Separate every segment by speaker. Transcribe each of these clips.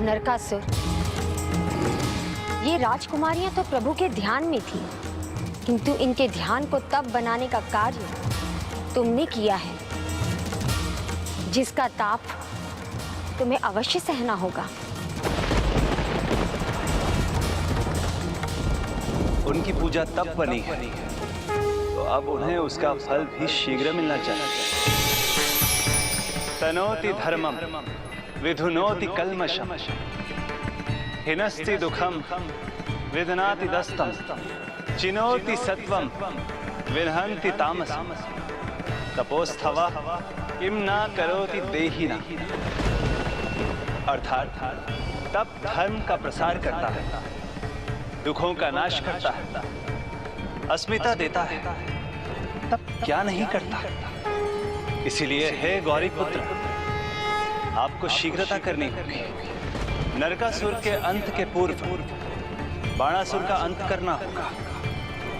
Speaker 1: नरकासुर, ये राजकुमारियां तो प्रभु के ध्यान में थी, किंतु इनके ध्यान को तब बनाने का कार्य तुमने किया है, जिसका ताप तुम्हें अवश्य सहना होगा।
Speaker 2: उनकी पूजा तब बनी है, तो अब उन्हें उसका फल भी शीघ्र मिलना चाहिए। तनोति धर्मम विधुनोति कल्मषम, हिनस्ति दुखम विदनाति दस्तम, चिनोति सत्वम विनहन्ति तामसम, तपोस्थवा किम ना करोति देहिना। अर्थात तप धर्म का प्रसार करता है, दुखों का नाश करता है, अस्मिता देता है, तब क्या नहीं करता। इसीलिए हे गौरी पुत्र, आपको शीघ्रता करनी होगी। नरकासुर के अंत के पूर्व बाणासुर का अंत करना होगा।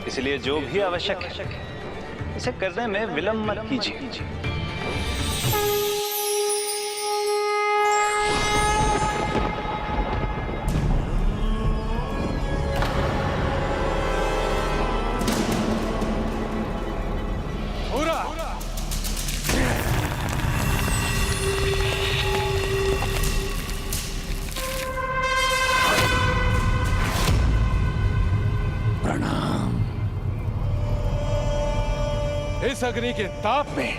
Speaker 2: इसलिए जो भी आवश्यक है इसे करने में विलंब मत कीजिए।
Speaker 3: इस अग्नि के ताप में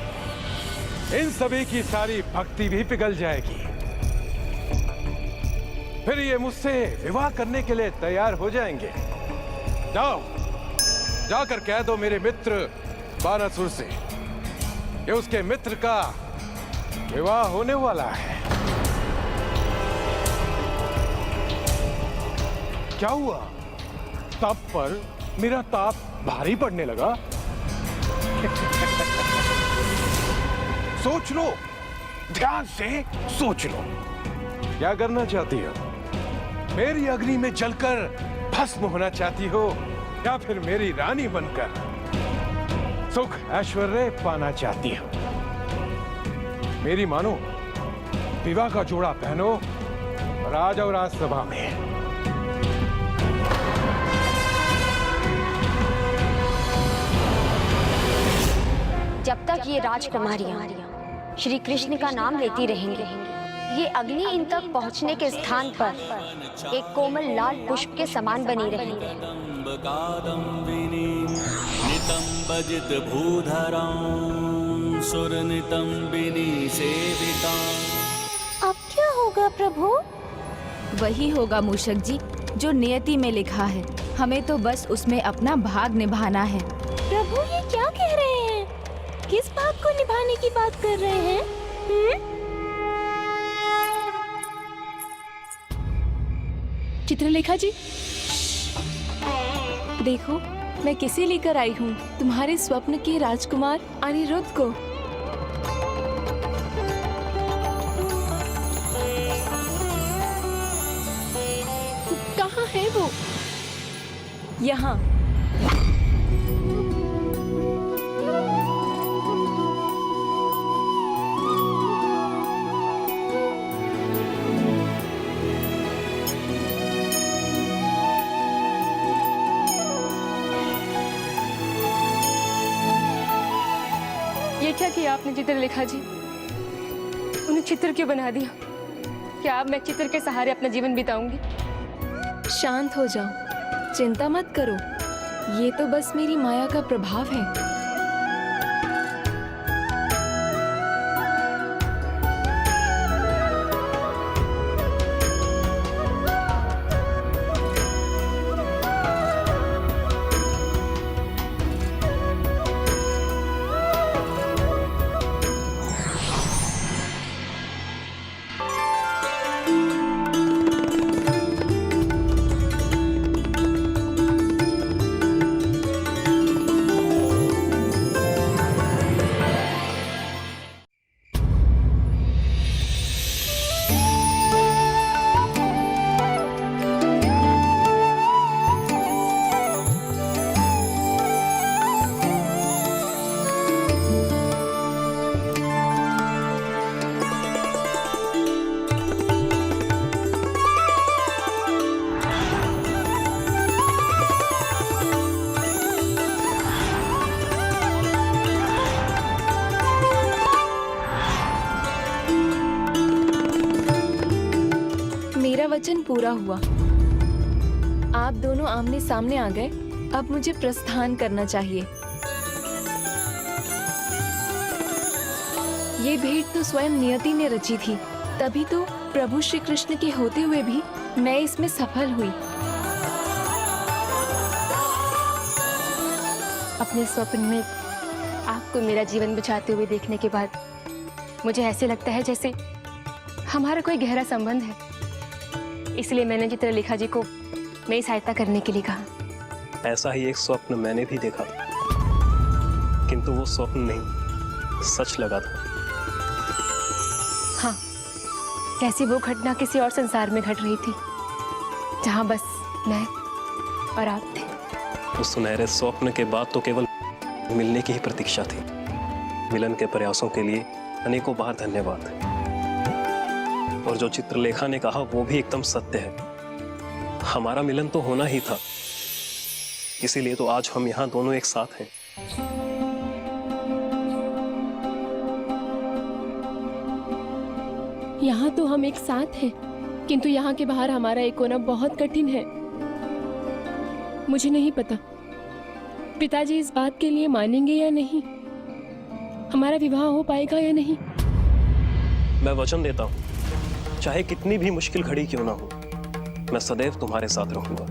Speaker 3: इन सभी की सारी भक्ति भी पिघल जाएगी। फिर ये मुझसे विवाह करने के लिए तैयार हो जाएंगे। जाओ, जाकर कह दो मेरे मित्र बाणासुर से कि उसके मित्र का विवाह होने वाला है। क्या हुआ? तप पर मेरा ताप भारी पड़ने लगा? सोच लो, ध्यान से सोच लो, क्या करना चाहती हो? मेरी अग्नि में जलकर भस्म होना चाहती हो या फिर मेरी रानी बनकर सुख ऐश्वर्य पाना चाहती हो? मेरी मानो, विवाह का जोड़ा पहनो और आ जाओ राजसभा में।
Speaker 1: जब तक ये राजकुमारियां श्री कृष्ण का नाम लेती रहेंगी, ये अग्नि इन तक पहुंचने के स्थान पर एक कोमल लाल पुष्प के समान बनी रहेंगी।
Speaker 4: अब क्या होगा प्रभु?
Speaker 5: वही होगा मूषक जी जो नियति में लिखा है। हमें तो बस उसमें अपना भाग निभाना है।
Speaker 4: प्रभु ये क्या कह रहे हैं? किस बात को निभाने की बात कर रहे हैं?
Speaker 6: चित्रलेखा जी, देखो मैं किसे लेकर आई हूँ, तुम्हारे स्वप्न के राजकुमार अनिरुद्ध को। कहाँ है वो? यहाँ। क्या किया आपने चित्रलेखा जी? उन्हें चित्र क्यों बना दिया? क्या अब मैं चित्र के सहारे अपना जीवन बिताऊंगी?
Speaker 7: शांत हो जाओ, चिंता मत करो, ये तो बस मेरी माया का प्रभाव है। वचन पूरा हुआ। आप दोनों आमने सामने आ गए, अब मुझे प्रस्थान करना चाहिए। ये भेंट तो स्वयं नियति ने रची थी, तभी तो प्रभु श्री कृष्ण के होते हुए भी मैं इसमें सफल हुई।
Speaker 6: अपने स्वप्न में आपको मेरा जीवन बचाते हुए देखने के बाद मुझे ऐसे लगता है जैसे हमारा कोई गहरा संबंध है। इसलिए मैंने चित्रलेखा जी को मेरी सहायता करने के लिए कहा।
Speaker 8: ऐसा ही एक स्वप्न मैंने भी देखा, किंतु वो स्वप्न नहीं, सच लगा था।
Speaker 6: हाँ, कैसी वो घटना किसी और संसार में घट रही थी, जहां बस मैं और आप थे।
Speaker 8: उस सुनहरे स्वप्न के बाद तो केवल मिलने की ही प्रतीक्षा थी। मिलन के प्रयासों के लिए अनेकों बार धन्यवाद। और जो चित्रलेखा ने कहा वो भी एकदम सत्य है। हमारा मिलन तो होना ही था, इसीलिए तो आज हम यहाँ दोनों एक साथ हैं।
Speaker 6: यहाँ तो हम एक साथ हैं, किंतु यहाँ के बाहर हमारा एक होना बहुत कठिन है। मुझे नहीं पता पिताजी इस बात के लिए मानेंगे या नहीं, हमारा विवाह हो पाएगा या नहीं।
Speaker 8: मैं वचन देता हूँ, चाहे कितनी भी मुश्किल घड़ी क्यों ना हो, मैं सदैव तुम्हारे साथ रहूंगा।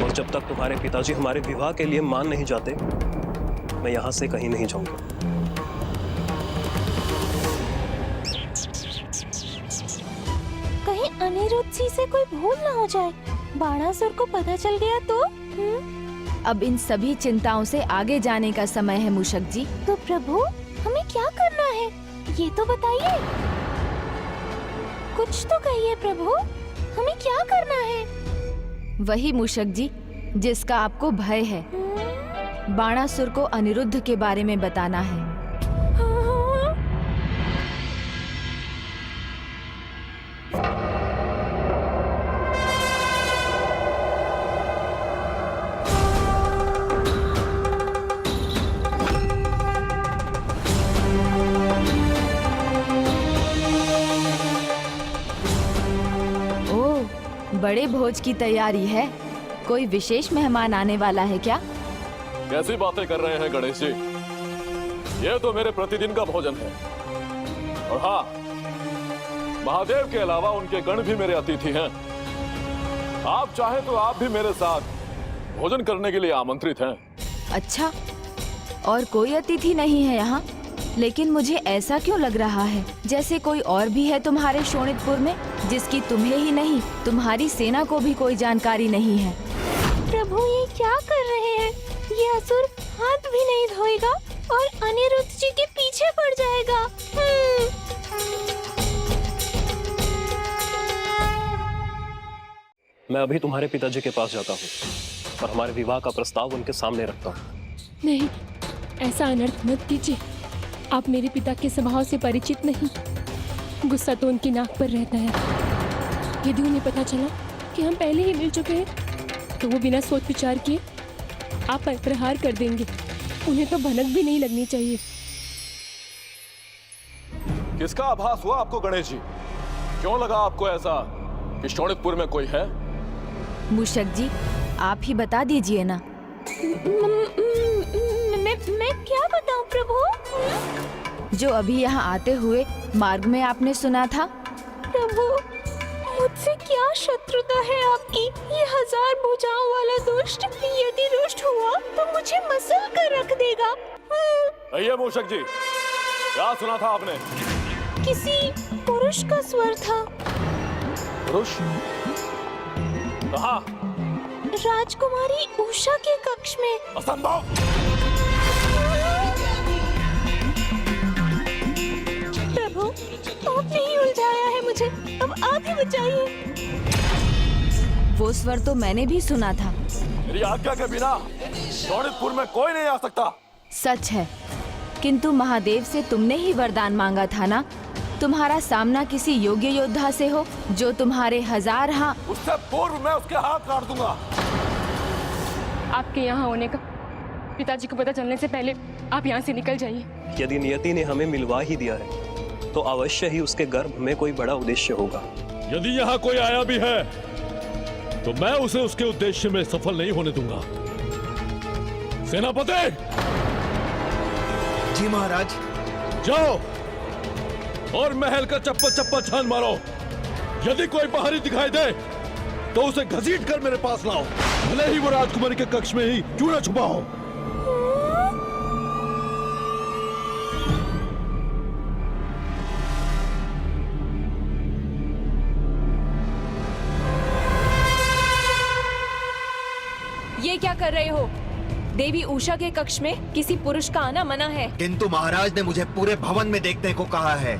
Speaker 8: और जब तक तुम्हारे पिताजी हमारे विवाह के लिए मान नहीं जाते, मैं यहाँ से कहीं नहीं जाऊंगा।
Speaker 4: कहीं अनिरुद्ध जी से कोई भूल ना हो जाए, बाणासुर को पता चल गया तो?
Speaker 5: अब इन सभी चिंताओं से आगे जाने का समय है मूषक जी।
Speaker 4: तो प्रभु हमें क्या करना है, ये तो बताइए। कुछ तो कहिए प्रभु, हमें क्या करना है?
Speaker 5: वही मूषक जी जिसका आपको भय है। बाणासुर को अनिरुद्ध के बारे में बताना है। बड़े भोज की तैयारी है। कोई विशेष मेहमान आने वाला है क्या?
Speaker 9: कैसी बातें कर रहे हैं गणेश जी, ये तो मेरे प्रतिदिन का भोजन है। और हाँ, महादेव के अलावा उनके गण भी मेरे अतिथि हैं। आप चाहे तो आप भी मेरे साथ भोजन करने के लिए आमंत्रित हैं।
Speaker 5: अच्छा, और कोई अतिथि नहीं है यहाँ? लेकिन मुझे ऐसा क्यों लग रहा है जैसे कोई और भी है तुम्हारे शोणितपुर में, जिसकी तुम्हें ही नहीं तुम्हारी सेना को भी कोई जानकारी नहीं है।
Speaker 4: प्रभु ये क्या कर रहे हैं? ये असुर हाथ भी नहीं धोएगा और अनिरुद्ध जी के पीछे पड़ जाएगा।
Speaker 8: मैं अभी तुम्हारे पिताजी के पास जाता हूँ और हमारे विवाह का प्रस्ताव उनके सामने रखता हूँ।
Speaker 6: नहीं, ऐसा अनर्थ मत कीजिए। आप मेरे पिता के स्वभाव से परिचित नहीं। गुस्सा तो उनकी नाक पर रहता है। यदि उन्हें पता चला कि हम पहले ही मिल चुके हैं तो वो बिना सोच विचार किए आप पर प्रहार कर देंगे। उन्हें तो भनक भी नहीं लगनी चाहिए।
Speaker 9: किसका आभास हुआ आपको गणेश जी? क्यों लगा आपको ऐसा कि शोणितपुर में कोई है?
Speaker 5: मूषक जी आप ही बता दीजिए ना।
Speaker 4: मैं क्या बताऊं प्रभु?
Speaker 5: जो अभी यहाँ आते हुए मार्ग में आपने सुना था।
Speaker 4: प्रभु मुझसे क्या शत्रुता है आपकी? ये 1000 भुजाओं वाला दुष्ट यदि रुष्ट हुआ तो मुझे मसल कर रख देगा।
Speaker 9: भैया मूषक जी, क्या सुना था आपने?
Speaker 4: किसी पुरुष का स्वर था।
Speaker 9: पुरुष? कहाँ?
Speaker 4: राजकुमारी उषा के कक्ष में।
Speaker 9: असंभव!
Speaker 4: प्रभु आपने ही उलझाया है मुझे, अब आप ही बचाइए।
Speaker 5: वो स्वर तो मैंने भी सुना था।
Speaker 9: मेरी आज्ञा के बिना शोणितपुर में कोई नहीं आ सकता।
Speaker 5: सच है, किंतु महादेव से तुमने ही वरदान मांगा था ना, तुम्हारा सामना किसी योग्य योद्धा से हो जो तुम्हारे 1000 हाथ।
Speaker 9: उससे पूर्व मैं उसके हाथ काट दूंगा।
Speaker 6: आपके यहाँ होने का पिताजी को पता चलने से पहले आप यहाँ से निकल जाइए।
Speaker 8: यदि नियति ने हमें मिलवा ही दिया है तो अवश्य ही उसके गर्भ में कोई बड़ा उद्देश्य होगा।
Speaker 9: यदि यहाँ कोई आया भी है तो मैं उसे उसके उद्देश्य में सफल नहीं होने दूंगा। सेनापति!
Speaker 10: जी महाराज।
Speaker 9: जाओ और महल का चप्पल चप्पल छान मारो। यदि कोई बाहरी दिखाई दे तो उसे घसीट कर मेरे पास लाओ, भले ही वो राजकुमारी के कक्ष में ही क्यों न छुपा हो।
Speaker 7: ये क्या कर रहे हो? देवी उषा के कक्ष में किसी पुरुष का आना मना है।
Speaker 10: किंतु महाराज ने मुझे पूरे भवन में देखने को कहा है।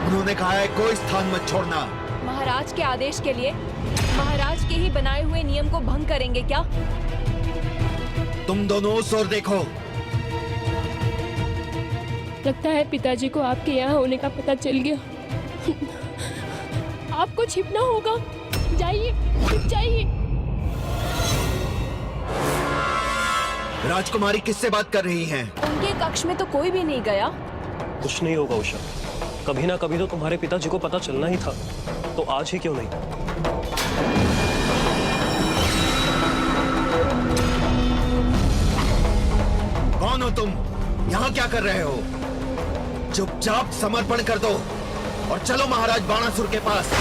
Speaker 10: उन्होंने कहा है कोई स्थान मत छोड़ना।
Speaker 7: महाराज के आदेश के लिए महाराज के ही बनाए हुए नियम को भंग करेंगे क्या?
Speaker 10: तुम दोनों उस ओर देखो।
Speaker 6: लगता है पिताजी को आपके यहाँ होने का पता चल गया। आपको छिपना होगा। जाइए, छिप जाइए।
Speaker 10: राजकुमारी किससे बात कर रही हैं?
Speaker 7: उनके कक्ष में तो कोई भी नहीं गया।
Speaker 8: कुछ नहीं होगा उषा, कभी ना कभी तो तुम्हारे पिताजी को पता चलना ही था, तो आज ही क्यों नहीं।
Speaker 10: कौन हो तुम? यहाँ क्या कर रहे हो? चुपचाप समर्पण कर दो और चलो महाराज बाणासुर के पास।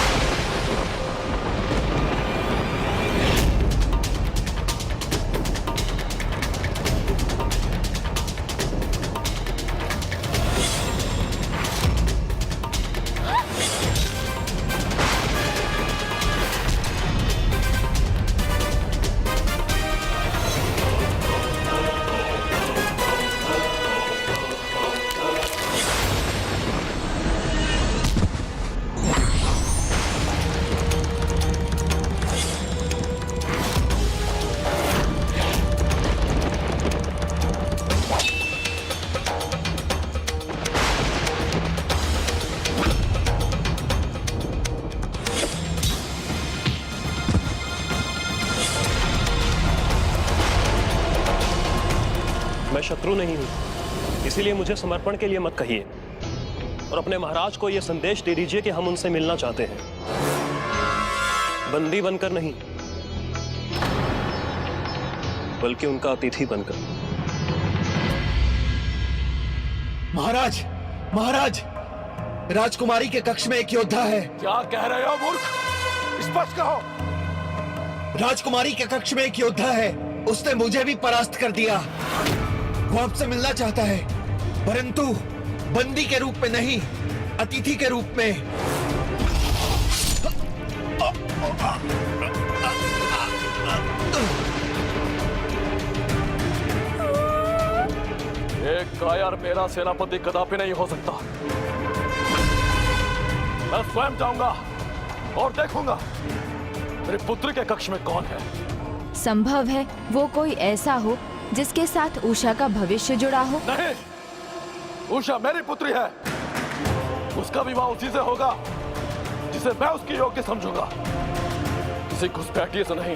Speaker 8: मैं शत्रु नहीं हूं, इसीलिए मुझे समर्पण के लिए मत कहिए। और अपने महाराज को यह संदेश दे दीजिए कि हम उनसे मिलना चाहते हैं, बंदी बनकर नहीं, बल्कि उनका अतिथि बनकर।
Speaker 10: महाराज, महाराज, राजकुमारी के कक्ष में एक योद्धा है।
Speaker 9: क्या कह रहे हो मूर्ख? स्पष्ट कहो।
Speaker 10: राजकुमारी के कक्ष में एक योद्धा है, उसने मुझे भी परास्त कर दिया। वो आपसे मिलना चाहता है, परंतु बंदी के रूप में नहीं, अतिथि के रूप में।
Speaker 9: एक कायर मेरा सेनापति कदापि नहीं हो सकता। मैं स्वयं जाऊंगा और देखूंगा मेरी पुत्री के कक्ष में कौन है।
Speaker 5: संभव है वो कोई ऐसा हो जिसके साथ उषा का भविष्य जुड़ा हो।
Speaker 9: नहीं, उषा मेरी पुत्री है। उसका विवाह उसी से होगा जिसे मैं उसकी योग्य समझूंगा, किसी घुसपैठिए से नहीं।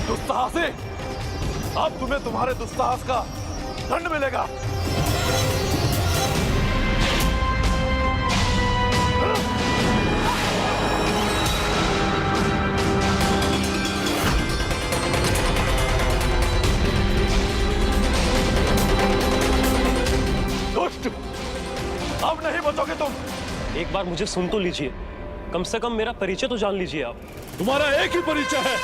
Speaker 9: दुस्साहसी, अब तुम्हें तुम्हारे दुस्साहस का दंड मिलेगा। दुष्ट, अब नहीं बचोगे तुम।
Speaker 8: एक बार मुझे सुन तो लीजिए, कम से कम मेरा परिचय तो जान लीजिए आप।
Speaker 9: तुम्हारा एक ही परिचय है,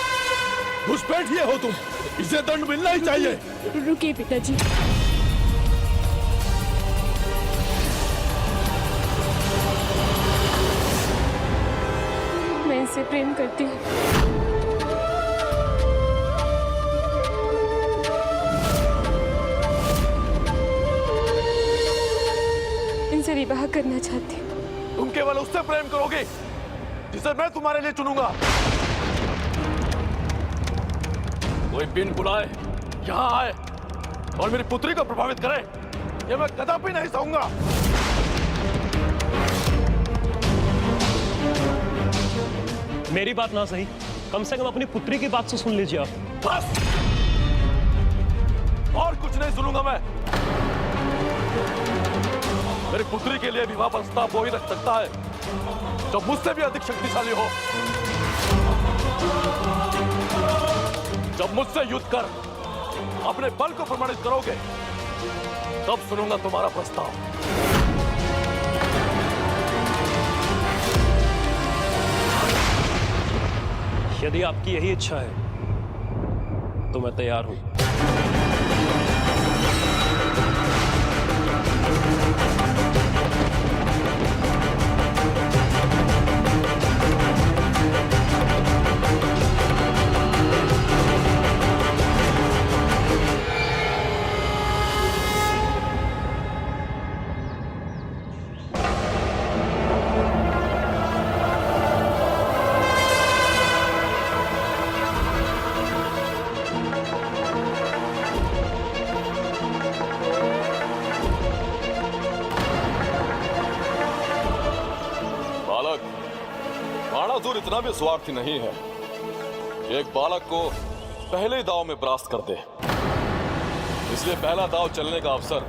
Speaker 9: घुसपैठिए हो तुम, इसे दंड मिलना ही चाहिए।
Speaker 6: रुकिए पिताजी, मैं इसे प्रेम करती हूँ। इनसे विवाह करना चाहती हूँ।
Speaker 9: तुम केवल उससे प्रेम करोगे जिसे मैं तुम्हारे लिए चुनूंगा। कोई बिन बुलाए यहाँ आए और मेरी पुत्री को प्रभावित करे, ये मैं कदापि नहीं सहूंगा।
Speaker 8: मेरी बात ना सही, कम से कम अपनी पुत्री की बात तो सुन लीजिए आप।
Speaker 9: बस, और कुछ नहीं सुनूंगा मैं। मेरी पुत्री के लिए विवाह प्रस्ताव वो ही रख सकता है जो मुझसे भी अधिक शक्तिशाली हो। जब मुझसे युद्ध कर अपने बल को प्रमाणित करोगे तब सुनूंगा तुम्हारा प्रस्ताव।
Speaker 8: यदि आपकी यही इच्छा है तो मैं तैयार हूं।
Speaker 9: बाणासुर इतना भी स्वार्थी नहीं है। एक बालक को पहले ही दांव में परास्त कर दे, इसलिए पहला दांव चलने का अवसर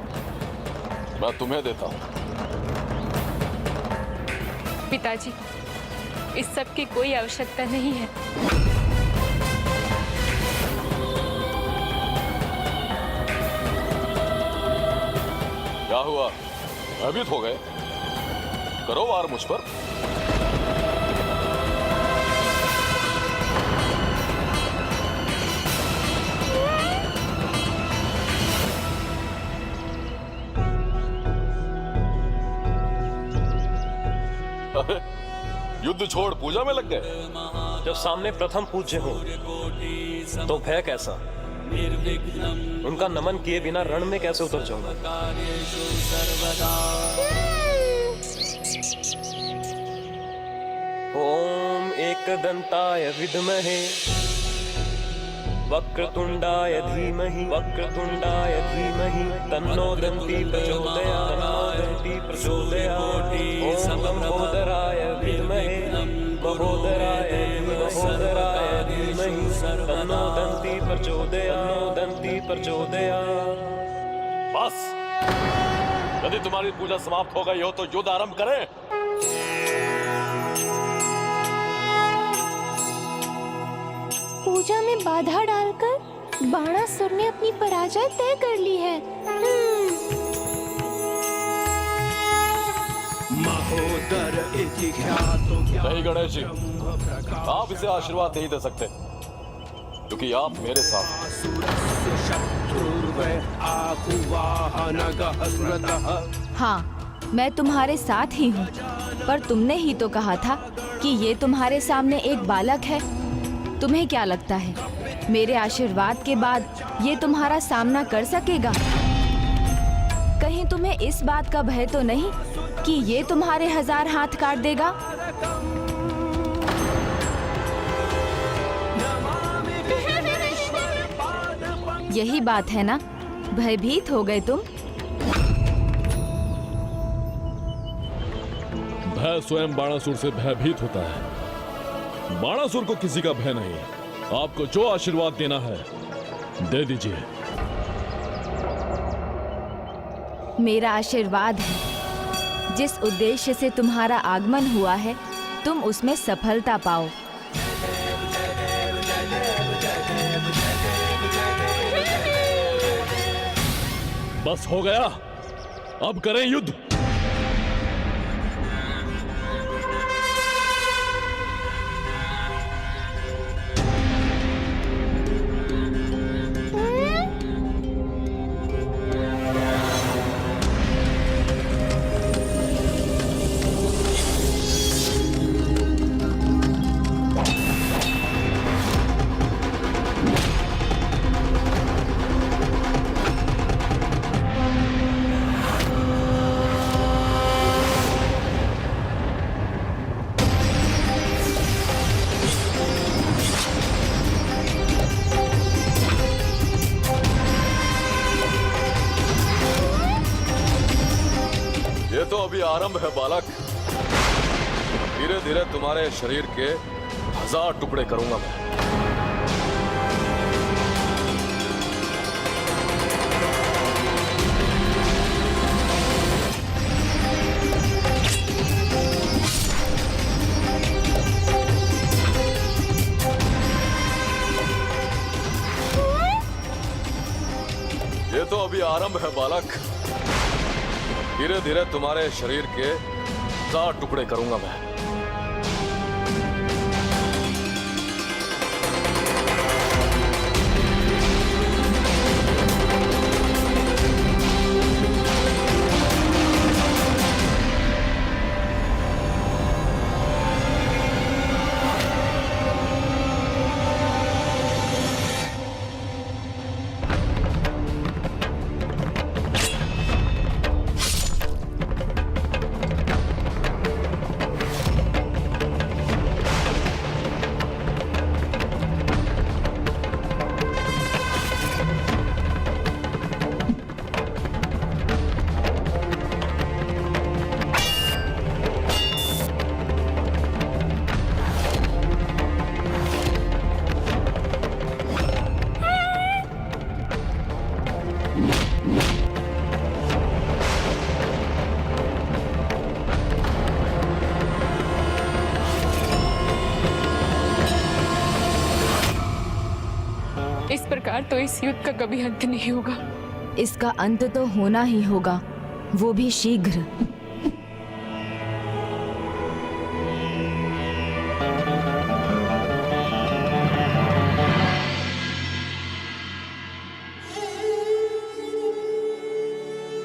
Speaker 9: मैं तुम्हें देता हूं।
Speaker 6: पिताजी, इस सब की कोई आवश्यकता नहीं है।
Speaker 9: क्या हुआ, भयभीत हो गए? करो वार मुझ पर। युद्ध छोड़ पूजा में लग गए।
Speaker 8: जब सामने प्रथम पूज्य हो तो भय कैसा? उनका नमन किए बिना रण में कैसे उतर जाऊंगा? ओम एकदंताय विद्महे वक्रतुंडाय धीमहि तन्नो दन्ती प्रचोदयात् ओम लंबोदराय विद्महे महोदराय धीमहि तन्नो दन्ती प्रचोदयात्।
Speaker 9: बस, यदि तुम्हारी पूजा समाप्त हो गई हो तो युद्ध आरंभ करें।
Speaker 4: पूजा में बाधा डालकर बाणासुर ने अपनी पराजय तय कर ली है।
Speaker 9: नहीं गणेश जी, आप इसे आशीर्वाद नहीं दे सकते क्योंकि आप मेरे साथ
Speaker 5: हाँ, मैं तुम्हारे साथ ही हूँ, पर तुमने ही तो कहा था कि ये तुम्हारे सामने एक बालक है। तुम्हें क्या लगता है मेरे आशीर्वाद के बाद ये तुम्हारा सामना कर सकेगा? कहीं तुम्हें इस बात का भय तो नहीं कि ये तुम्हारे 1000 हाथ काट देगा? यही बात है ना, भयभीत हो गए तुम?
Speaker 9: भय स्वयं बाणासुर से भयभीत होता है, बाणासुर को किसी का भय नहीं। आपको जो आशीर्वाद देना है दे दीजिए।
Speaker 5: मेरा आशीर्वाद है, जिस उद्देश्य से तुम्हारा आगमन हुआ है तुम उसमें सफलता पाओ।
Speaker 9: बस हो गया, अब करें युद्ध। तो अभी आरंभ है बालक। धीरे धीरे तुम्हारे शरीर के 1000 टुकड़े करूंगा मैं। ये तो अभी आरंभ है बालक। धीरे धीरे तुम्हारे शरीर के 1000 टुकड़े करूंगा मैं।
Speaker 6: इस प्रकार तो इस युद्ध का कभी अंत नहीं होगा।
Speaker 5: इसका अंत तो होना ही होगा, वो भी शीघ्र।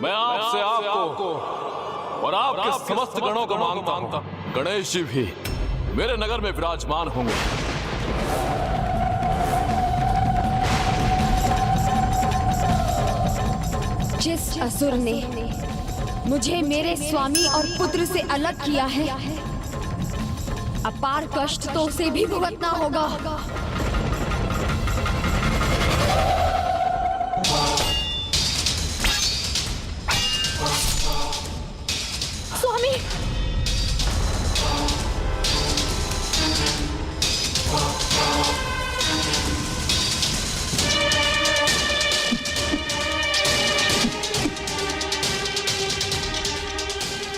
Speaker 9: मैं आपसे आपको और आपके समस्त गणों को मांगता हूं, गणेश जी भी मेरे नगर में विराजमान होंगे।
Speaker 1: जिस असुर ने मुझे मेरे स्वामी और पुत्र से अलग किया है, अपार कष्ट तो उसे भी भुगतना होगा। स्वामी,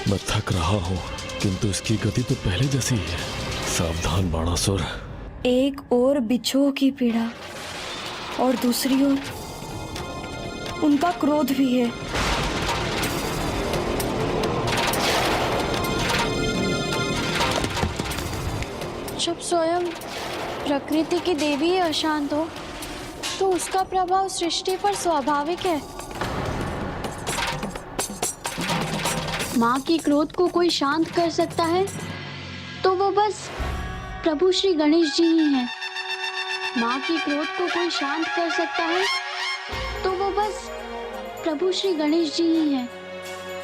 Speaker 9: मैं थक रहा हूँ, किंतु इसकी गति तो पहले जैसी ही है। सावधान बाणासुर।
Speaker 4: एक ओर बिच्छुओं की पीड़ा और दूसरी ओर उनका क्रोध भी है। जब स्वयं प्रकृति की देवी अशांत हो तो उसका प्रभाव सृष्टि पर स्वाभाविक है। माँ की क्रोध को कोई शांत कर सकता है तो वो बस प्रभु श्री गणेश जी ही हैं। माँ की क्रोध को कोई शांत कर सकता है तो वो बस प्रभु श्री गणेश जी ही हैं।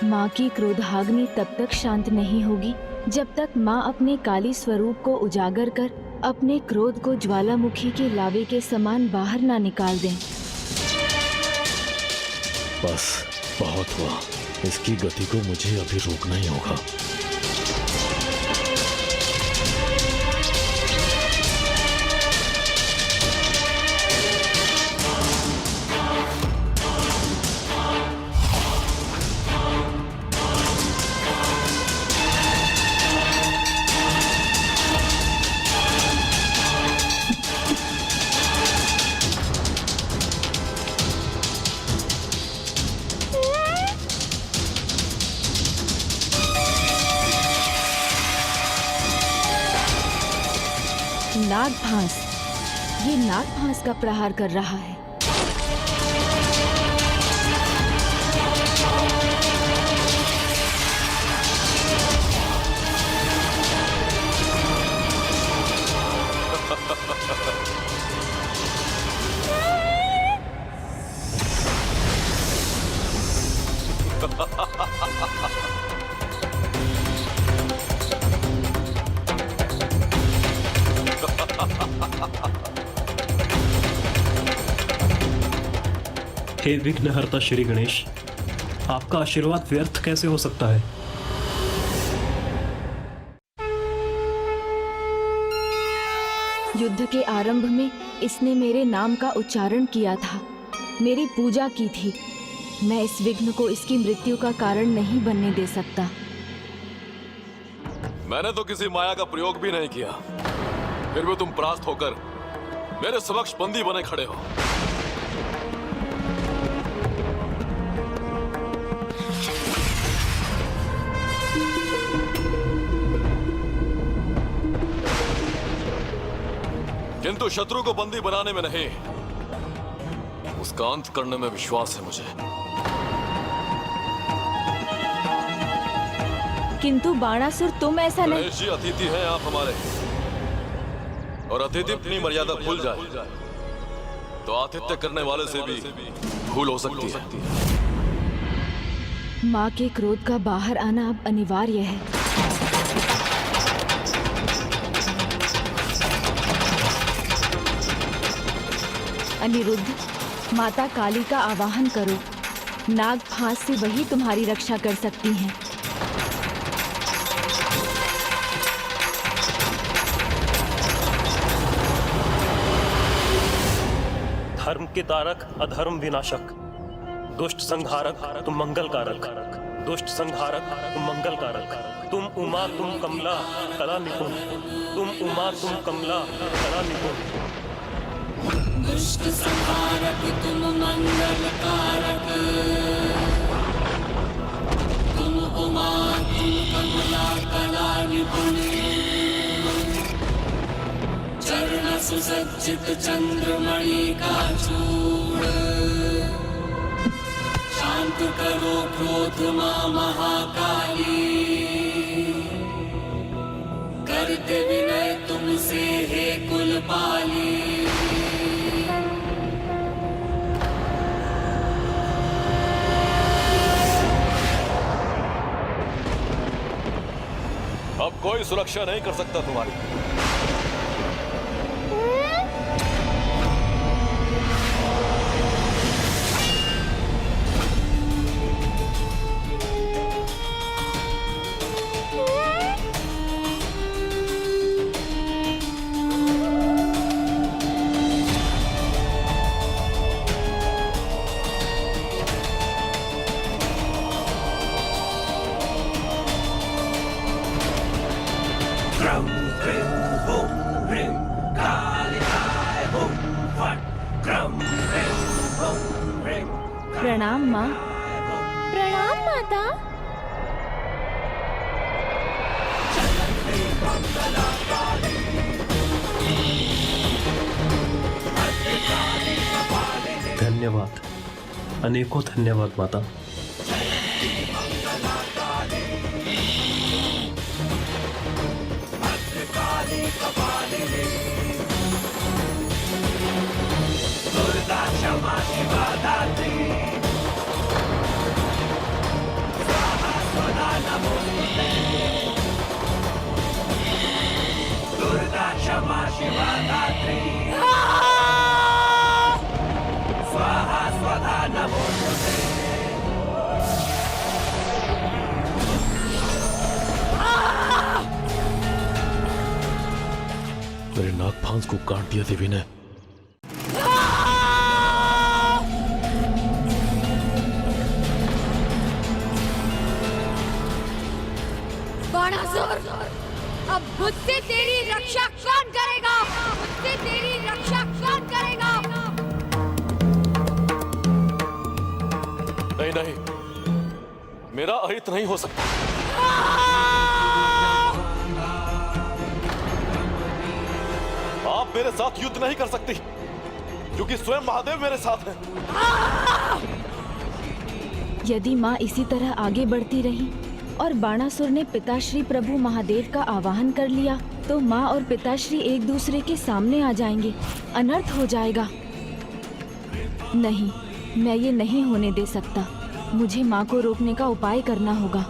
Speaker 5: माँ की क्रोधाग्नि तब तक शांत नहीं होगी जब तक माँ अपने काली स्वरूप को उजागर कर अपने क्रोध को ज्वालामुखी के लावे के समान बाहर ना निकाल दें।
Speaker 9: बस बहुत हुआ, इसकी गति को मुझे अभी रोकना ही होगा।
Speaker 5: नागभास, ये नागभास का प्रहार कर रहा है।
Speaker 8: हे विघ्नहर्ता श्री गणेश, आपका आशीर्वाद व्यर्थ कैसे हो सकता है?
Speaker 5: युद्ध के आरंभ में इसने मेरे नाम का उच्चारण किया था, मेरी पूजा की थी। मैं इस विघ्न को इसकी मृत्यु का कारण नहीं बनने दे सकता।
Speaker 9: मैंने तो किसी माया का प्रयोग भी नहीं किया, फिर भी तुम परास्त होकर मेरे समक्ष बंदी बने खड़े हो। किंतु शत्रु को बंदी बनाने में नहीं, उसका अंत करने में विश्वास है मुझे।
Speaker 5: किंतु बाणासुर तुम ऐसा नहीं।
Speaker 9: गणेश जी, अतिथि हैं आप हमारे, और अतिथि अपनी मर्यादा भूल जाए तो आतिथ्य करने वाले से भी भूल हो सकती है।
Speaker 5: माँ के क्रोध का बाहर आना अब अनिवार्य है। अनिरुद्ध, माता काली का आवाहन करो। नाग फांस से वही तुम्हारी रक्षा कर सकती हैं।
Speaker 8: धर्म के तारक, अधर्म विनाशक, दुष्ट संहारक, तुम मंगल कारक। दुष्ट संहारक, तुम मंगल कारक। तुम उमा, तुम कमला, कला निपुण। तुम उमा, तुम कमला, कला निपुण।
Speaker 11: दुष्ट संहारक, तुम मंगल कारक। तुम उमा, तुम कमला, कला निपुण। चरण सुसज्जित चंद्रमणि का चूड़। शांत करो क्रोध मां महाकाली। करते विनय तुमसे हे कुलपाली।
Speaker 9: अब कोई सुरक्षा नहीं कर सकता तुम्हारी।
Speaker 5: प्रणाम माँ।
Speaker 6: प्रणाम माता।
Speaker 8: धन्यवाद, अनेकों धन्यवाद माता।
Speaker 11: दुर्गा क्षमा शिवा दात्री। स्वाहा स्वधा नमोस्तुते। दुर्गा क्षमा शिवा दात्री। स्वाहा स्वधा नमोस्तुते।
Speaker 9: मेरे नागफांस को काट दिया देवी ने।
Speaker 1: बाणासुर, अब मुझसे तेरी रक्षा कौन करेगा? मुझसे तेरी रक्षा कौन करेगा?
Speaker 9: नहीं नहीं, मेरा अहित नहीं हो सकता। आप मेरे साथ युद्ध नहीं कर सकती, क्योंकि स्वयं महादेव मेरे साथ हैं।
Speaker 5: यदि माँ इसी तरह आगे बढ़ती रही और बाणासुर ने पिताश्री प्रभु महादेव का आवाहन कर लिया, तो माँ और पिताश्री एक दूसरे के सामने आ जाएंगे। अनर्थ हो जाएगा। नहीं, मैं ये नहीं होने दे सकता। मुझे माँ को रोकने का उपाय करना होगा।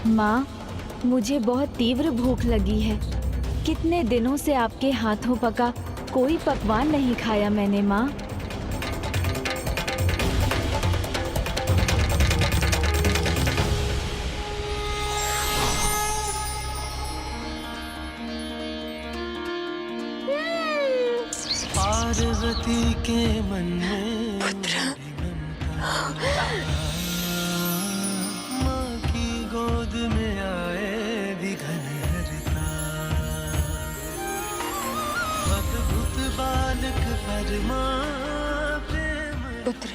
Speaker 5: माँ, मुझे बहुत तीव्र भूख लगी है। कितने दिनों से आपके हाथों पका कोई पकवान नहीं खाया मैंने माँ।
Speaker 11: पार्वती के मन में माँ की गोद में आए विघन हरता, अद्भुत बालक परमा प्रेम।
Speaker 1: पुत्र,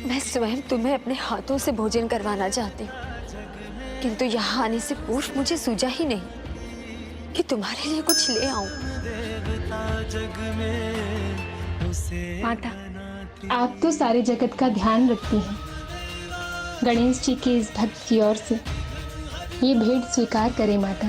Speaker 1: मैं स्वयं तुम्हें अपने हाथों से भोजन करवाना चाहती हूँ, किंतु यहाँ आने से पूर्व मुझे सूझा ही नहीं कि तुम्हारे लिए कुछ ले आऊं।
Speaker 6: माता, आप तो सारे जगत का ध्यान रखती हैं। गणेश जी के इस भक्त की ओर से ये भेंट स्वीकार करें माता।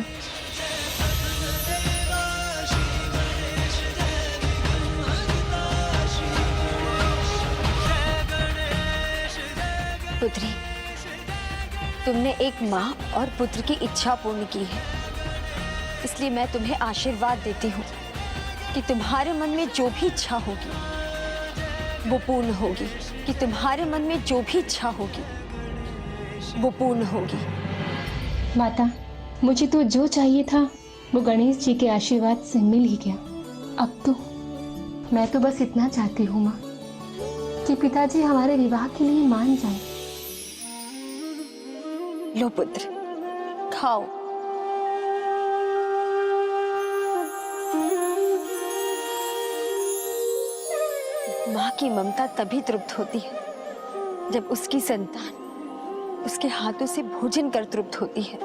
Speaker 1: पुत्री, तुमने एक माँ और पुत्र की इच्छा पूर्ण की है, इसलिए मैं तुम्हें आशीर्वाद देती हूँ कि तुम्हारे मन में जो भी इच्छा होगी वो पूर्ण होगी, कि तुम्हारे मन में जो भी इच्छा होगी वो पूर्ण होगी।
Speaker 6: माता, मुझे तो जो चाहिए था वो गणेश जी के आशीर्वाद से मिल ही गया। अब तो मैं तो बस इतना चाहती हूँ माँ कि पिताजी हमारे विवाह के लिए मान जाए।
Speaker 1: लो पुत्र, खाओ। माँ की ममता तभी तृप्त होती है जब उसकी संतान उसके हाथों से भोजन कर तृप्त होती है।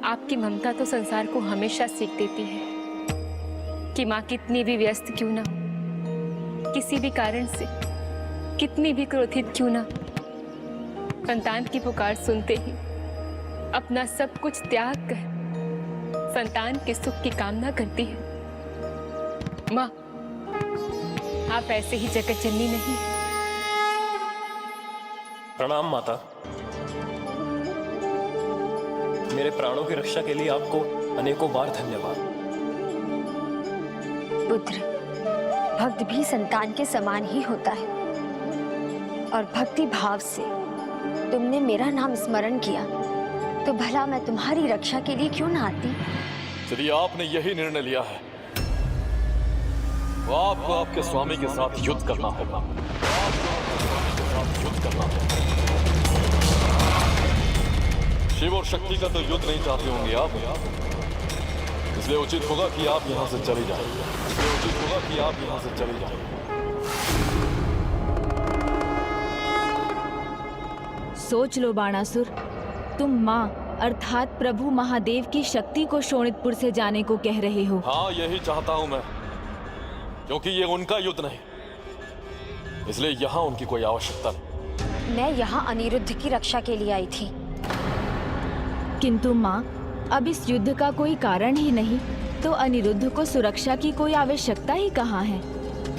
Speaker 6: आपकी ममता तो संसार को हमेशा सीख देती है कि माँ कितनी भी व्यस्त क्यों ना हो, किसी भी कारण से कितनी भी क्रोधित क्यों ना, संतान की पुकार सुनते ही अपना सब कुछ त्याग कर संतान के सुख की कामना करती है। माँ, आप ऐसे ही जगत जननी नहीं।
Speaker 8: प्रणाम माता। मेरे प्राणों की रक्षा के लिए आपको अनेकों बार धन्यवाद।
Speaker 1: पुत्र, भक्त भी संतान के समान ही होता है, और भक्ति भाव से तुमने मेरा नाम स्मरण किया तो भला मैं तुम्हारी रक्षा के लिए क्यों ना आती।
Speaker 9: यदि आपने यही निर्णय लिया है तो आपको आपके स्वामी के साथ युद्ध करना होगा। शिव और शक्ति का तो युद्ध नहीं चाहते होंगे आप, इसलिए उचित होगा कि आप यहां से चले जाएं।
Speaker 5: सोच लो बाणासुर, तुम माँ अर्थात प्रभु महादेव की शक्ति को शोणितपुर से जाने को कह रहे हो।
Speaker 9: हाँ, यही चाहता हूं मैं, क्योंकि ये उनका युद्ध नहीं, इसलिए यहाँ उनकी कोई आवश्यकता नहीं।
Speaker 1: मैं यहाँ अनिरुद्ध की रक्षा के लिए आई थी।
Speaker 5: किंतु माँ, अब इस युद्ध का कोई कारण ही नहीं, तो अनिरुद्ध को सुरक्षा की कोई आवश्यकता ही कहाँ है।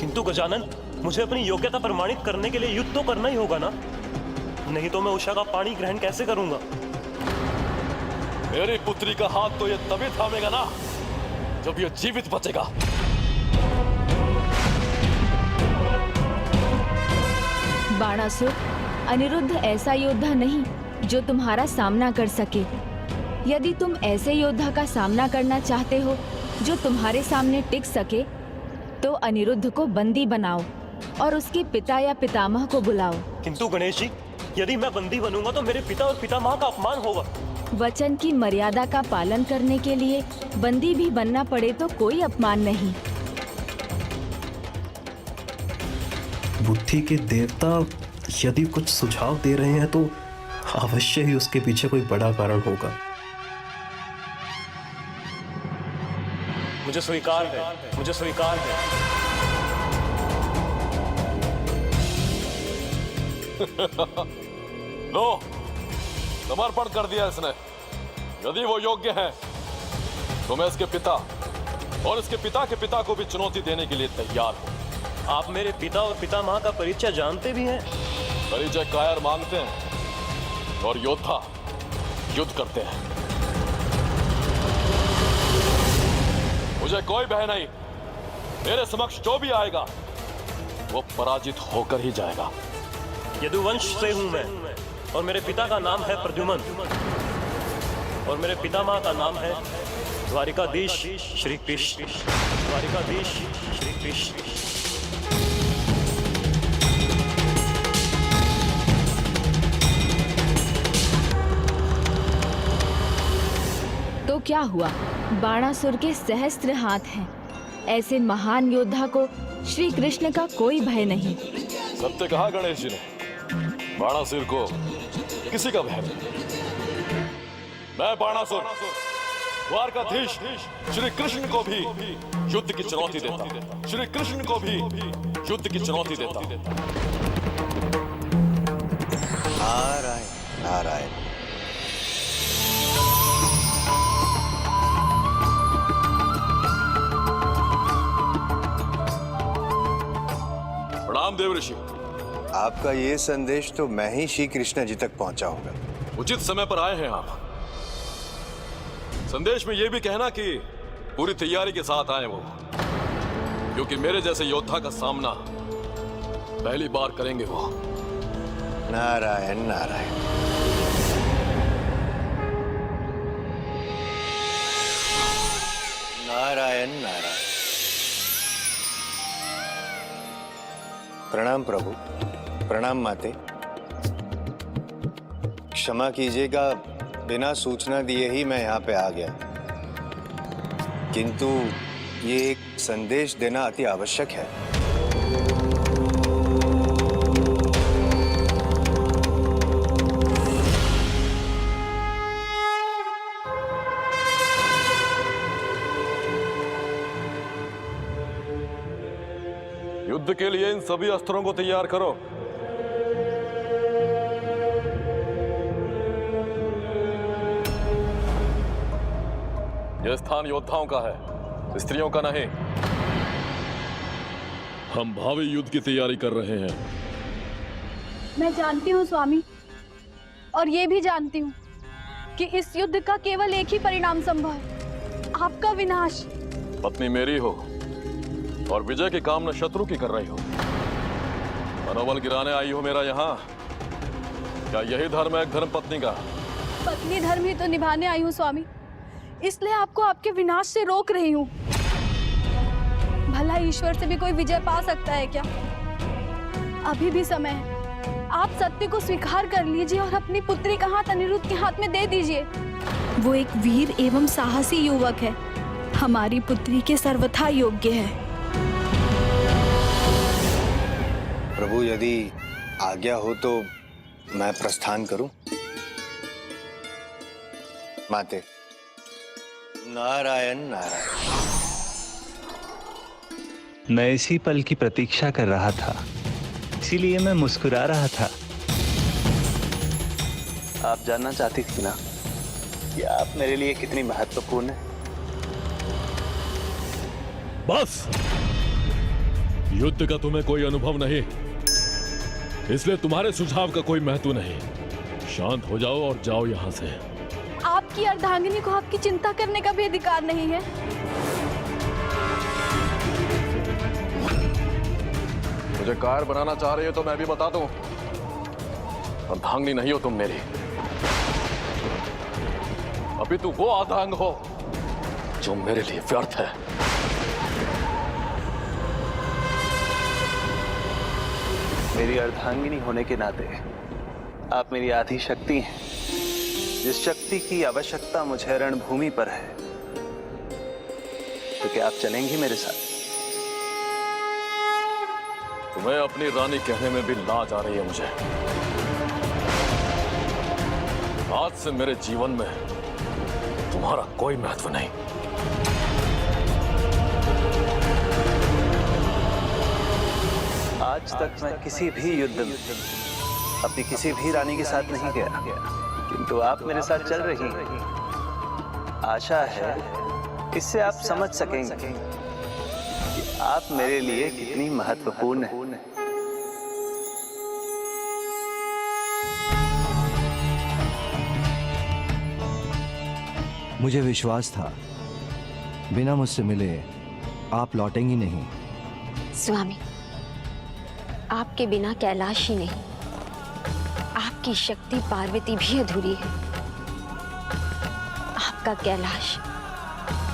Speaker 8: किंतु गजानन, मुझे अपनी योग्यता प्रमाणित करने के लिए युद्ध तो करना ही होगा ना, नहीं तो मैं उषा का पानी ग्रहण कैसे करूंगा।
Speaker 9: मेरी पुत्री का हाथ तो ये तभी थामेगा ना जब ये जीवित बचेगा।
Speaker 5: बाणासुर, अनिरुद्ध ऐसा योद्धा नहीं जो तुम्हारा सामना कर सके। यदि तुम ऐसे योद्धा का सामना करना चाहते हो जो तुम्हारे सामने टिक सके, तो अनिरुद्ध को बंदी बनाओ और उसके पिता या पितामह को बुलाओ।
Speaker 8: किंतु गणेश जी, यदि मैं बंदी बनूंगा तो मेरे पिता और पितामह का अपमान होगा।
Speaker 5: वचन की मर्यादा का पालन करने के लिए बंदी भी बनना पड़े तो कोई अपमान नहीं।
Speaker 8: बुद्धि के देवता यदि कुछ सुझाव दे रहे हैं तो अवश्य ही उसके पीछे कोई बड़ा कारण होगा। मुझे स्वीकार है, मुझे स्वीकार है।
Speaker 9: लो, समर्पण कर दिया इसने। यदि वो योग्य है तो मैं इसके पिता और इसके पिता के पिता को भी चुनौती देने के लिए तैयार हूं।
Speaker 8: आप मेरे पिता और पितामह का परिचय जानते भी हैं?
Speaker 9: परिचय कायर मांगते हैं और योद्धा युद्ध करते हैं। मुझे कोई भय नहीं, मेरे समक्ष जो भी आएगा वो पराजित होकर ही जाएगा।
Speaker 8: यदुवंश से हूं मैं और मेरे पिता का नाम है प्रद्युम्न और मेरे पितामह का नाम है द्वारिकाधीश श्री कृष्ण। द्वारिकाधीश श्री कृष्ण।
Speaker 5: तो क्या हुआ? बाणासुर के सहस्त्र हाथ हैं। ऐसे महान योद्धा को श्री कृष्ण का कोई भय नहीं।
Speaker 9: सत्य कहा गणेश जी ने, बाणासुर को किसी का भय नहीं। मैं बाणासुर द्वारकाधीश श्री कृष्ण को भी युद्ध की चुनौती देता। श्री कृष्ण को भी युद्ध की चुनौती देता।
Speaker 10: नारायण नारायण।
Speaker 9: प्रणाम देव ऋषि।
Speaker 10: आपका ये संदेश तो मैं ही श्री कृष्ण जी तक पहुंचाऊंगा।
Speaker 9: उचित समय पर आए हैं आप। संदेश में यह भी कहना कि पूरी तैयारी के साथ आए वो, क्योंकि मेरे जैसे योद्धा का सामना पहली बार करेंगे वो।
Speaker 10: नारायण नारायण। नारायण नारायण। प्रणाम प्रभु, प्रणाम माते। क्षमा कीजिएगा, बिना सूचना दिए ही मैं यहाँ पे आ गया, किंतु ये एक संदेश देना अति आवश्यक है।
Speaker 9: युद्ध के लिए इन सभी अस्त्रों को तैयार करो। यह स्थान योद्धाओं का है, स्त्रियों का नहीं। हम भावी युद्ध की तैयारी कर रहे हैं।
Speaker 4: मैं जानती हूँ स्वामी, और ये भी जानती हूँ कि इस युद्ध का केवल एक ही परिणाम संभव है, आपका विनाश।
Speaker 9: पत्नी मेरी हो और विजय की कामना शत्रु की कर रही हो, मनोबल गिराने आई हो मेरा यहाँ। क्या यही धर्म है धर्म पत्नी का?
Speaker 4: पत्नी धर्म ही तो निभाने आई हूँ स्वामी, इसलिए आपको आपके विनाश से रोक रही हूँ। भला ईश्वर से भी कोई विजय पा सकता है क्या? अभी भी समय है, आप सत्य को स्वीकार कर लीजिए और अपनी पुत्री का हाथ अनिरुद्ध के हाथ में दे दीजिए। वो एक वीर एवं साहसी युवक है, हमारी पुत्री के सर्वथा योग्य है।
Speaker 10: प्रभु, यदि आज्ञा हो तो मैं प्रस्थान करूं? माते। नारायण नारायण।
Speaker 2: मैं इसी पल की प्रतीक्षा कर रहा था, इसीलिए मैं मुस्कुरा रहा था। आप जानना चाहती थी ना कि आप मेरे लिए कितनी महत्वपूर्ण है।
Speaker 9: बस, युद्ध का तुम्हें कोई अनुभव नहीं, इसलिए तुम्हारे सुझाव का कोई महत्व नहीं। शांत हो जाओ और जाओ यहां से।
Speaker 4: आपकी अर्धांगिनी को आपकी चिंता करने का भी अधिकार नहीं है।
Speaker 9: मुझे कार बनाना चाह रही हो तो मैं भी बता दूं, अर्धांगिनी नहीं हो तुम मेरी। अभी तू वो अर्धांग हो जो मेरे लिए व्यर्थ है।
Speaker 2: मेरी अर्धांगिनी होने के नाते आप मेरी आधी शक्ति हैं, जिस शक्ति की आवश्यकता मुझे रणभूमि पर है। तो क्या आप चलेंगी मेरे साथ?
Speaker 9: तुम्हें अपनी रानी कहने में भी लाज आ रही है मुझे। आज से मेरे जीवन में तुम्हारा कोई महत्व नहीं।
Speaker 2: आज तक मैं किसी भी युद्ध में अपनी किसी भी रानी के साथ नहीं गया, किंतु आप मेरे साथ चल रही हैं। आशा है इससे आप समझ सकेंगे कि आप मेरे लिए कितनी महत्वपूर्ण हैं।
Speaker 12: मुझे विश्वास था बिना मुझसे मिले आप लौटेंगी नहीं।
Speaker 1: स्वामी, आपके बिना कैलाश ही नहीं, आपकी शक्ति पार्वती भी अधूरी है। आपका कैलाश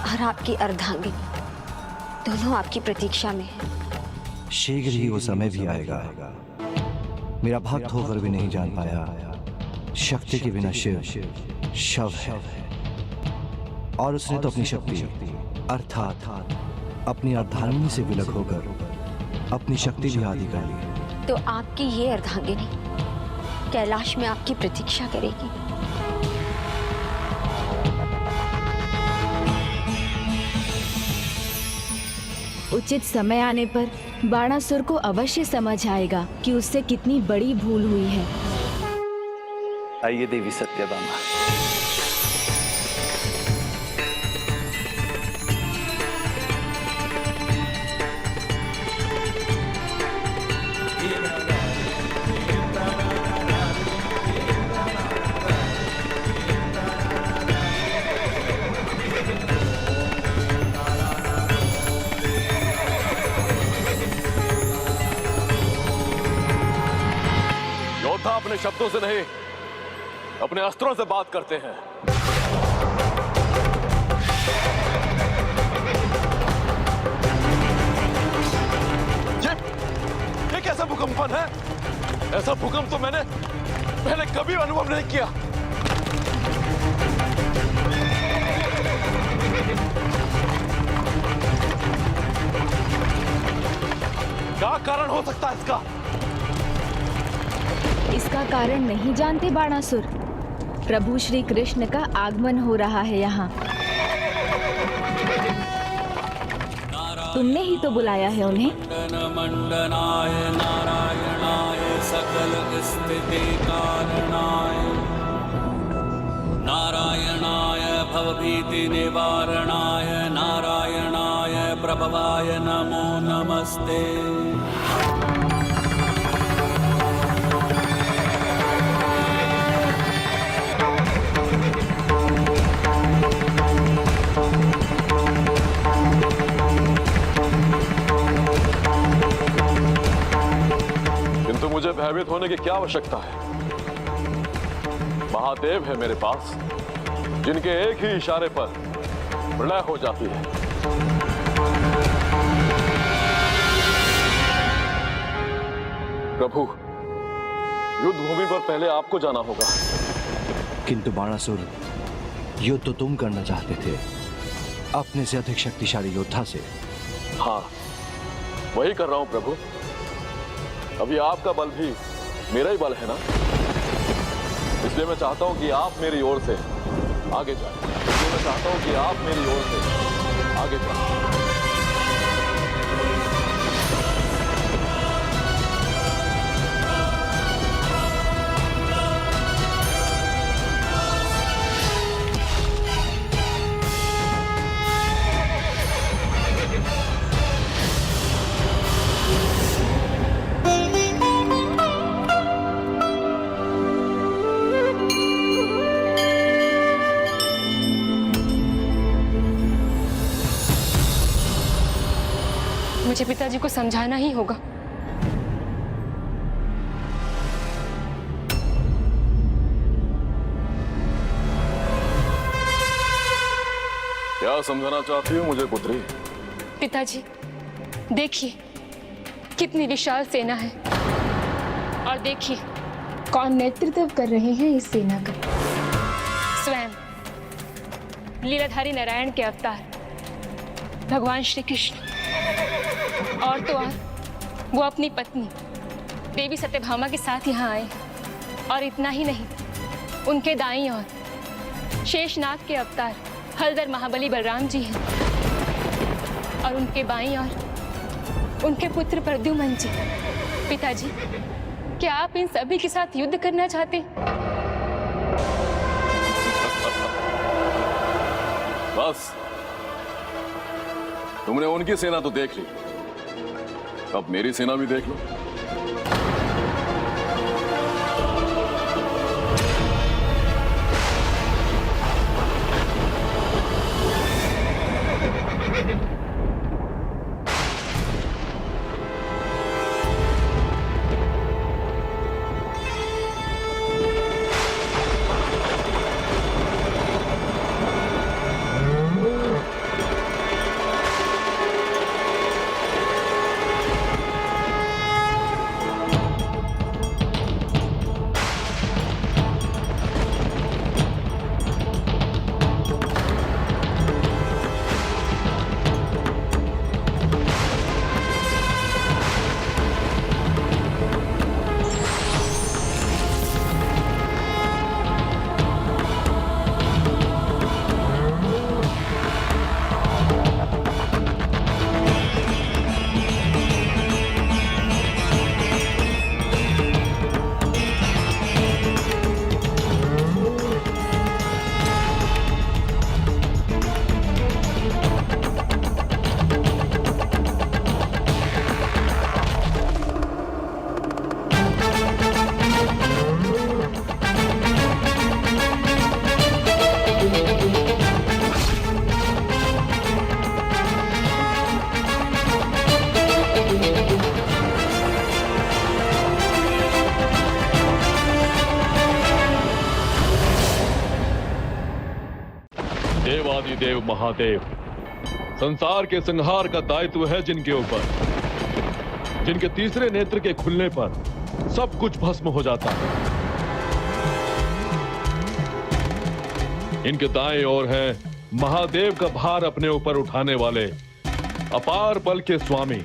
Speaker 1: और आपकी अर्धांगिनी दोनों आपकी प्रतीक्षा में है।
Speaker 12: शीघ्र ही वो समय भी आएगा। मेरा भक्त होकर भी नहीं जान पाया शक्ति के बिना शिव शव है, और उसने तो अपनी शक्ति अर्थात अपनी अर्धांगिनी से विलग होकर अपनी शक्ति भी आदि कर ली।
Speaker 1: तो आपकी ये अर्धांगिनी कैलाश में आपकी प्रतीक्षा करेगी।
Speaker 5: उचित समय आने पर बाणासुर को अवश्य समझ आएगा कि उससे कितनी बड़ी भूल हुई है।
Speaker 2: आइए देवी सत्यभामा।
Speaker 9: योद्धा अपने शब्दों से नहीं, अपने अस्त्रों से बात करते हैं। ये कैसा भूकंपन है? ऐसा भूकंप तो मैंने पहले कभी अनुभव नहीं किया। क्या कारण हो सकता है इसका?
Speaker 5: इसका कारण नहीं जानते बाणासुर? प्रभु श्री कृष्ण का आगमन हो रहा है यहाँ। तुमने ही तो बुलाया है उन्हें।
Speaker 11: मंडनाय नारायणाय सकल स्थिति कारणाय नारायणाय भवभीति निवारणाय नारायणाय प्रभवाय नमो नमस्ते।
Speaker 9: किंतु मुझे भयभीत होने की क्या आवश्यकता है? महादेव है मेरे पास, जिनके एक ही इशारे पर प्रलय हो जाती है। प्रभु, युद्ध भूमि पर पहले आपको जाना होगा।
Speaker 12: किंतु बाणासुर, युद्ध तो तुम करना चाहते थे अपने से अधिक शक्तिशाली योद्धा से।
Speaker 9: हाँ, वही कर रहा हूं प्रभु। अभी आपका बल भी मेरा ही बल है ना, इसलिए मैं चाहता हूं कि आप मेरी ओर से आगे जाएं। इसलिए मैं चाहता हूं कि आप मेरी ओर से आगे जाएं।
Speaker 6: मुझे पिताजी को समझाना ही होगा।
Speaker 9: क्या समझाना चाहती हो मुझे पुत्री?
Speaker 6: पिताजी, देखिए कितनी विशाल सेना है, और देखिए कौन नेतृत्व कर रहे हैं इस सेना का। स्वयं लीलाधारी नारायण के अवतार भगवान श्री कृष्ण, और तो और वो अपनी पत्नी देवी सत्यभामा के साथ यहाँ आए। और इतना ही नहीं, उनके दाईं ओर शेषनाग के अवतार हलधर महाबली बलराम जी हैं, और उनके बाईं ओर उनके पुत्र प्रद्युम्न जी। पिताजी, क्या आप इन सभी के साथ युद्ध करना चाहते?
Speaker 9: बस, तुमने उनकी सेना तो देख ली, अब मेरी सेना भी देख लो। देव महादेव, संसार के संहार का दायित्व है जिनके ऊपर, जिनके तीसरे नेत्र के खुलने पर सब कुछ भस्म हो जाता है। इनके दाएं ओर है महादेव का भार अपने ऊपर उठाने वाले, अपार बल के स्वामी,